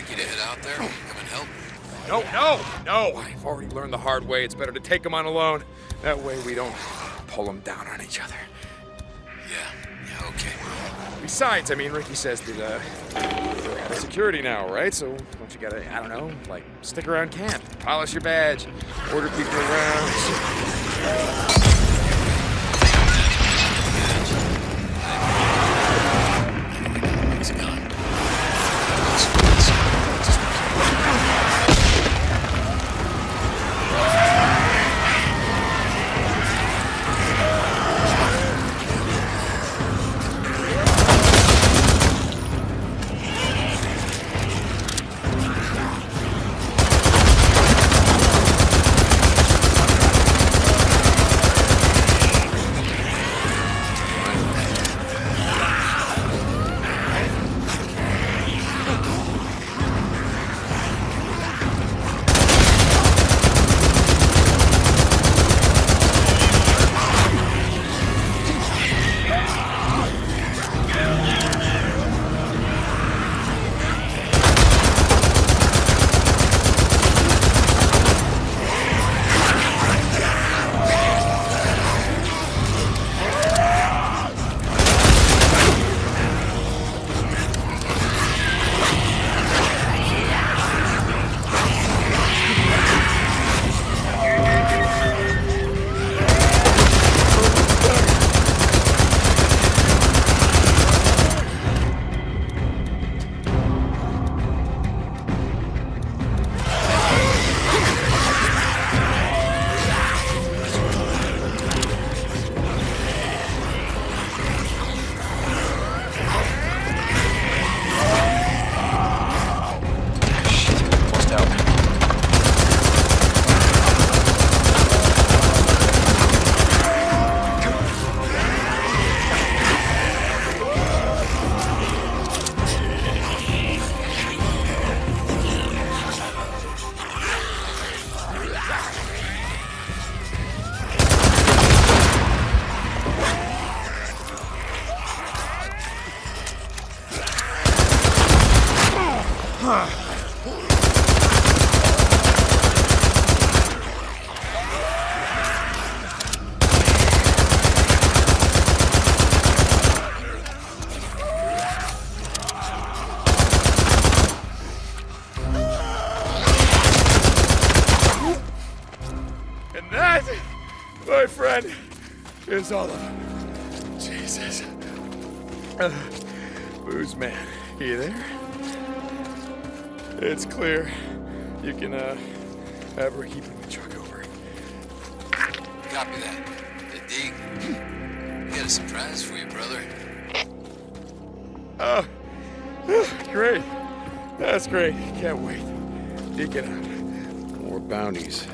like you to head out there? Come and help? No! I've already learned the hard way. It's better to take them on alone. That way we don't pull them down on each other. Yeah, okay. Besides, I mean, Ricky says that, you're out of security now, right? So don't you gotta, I don't know, like, stick around camp, polish your badge, order people around. And that, my friend, is all of them. Jesus. Booze man, you there? It's clear. You can, have her keep the truck over. Copy that. Dig. Got a surprise for you, brother. Great. That's great. Can't wait. Dig it up. More bounties.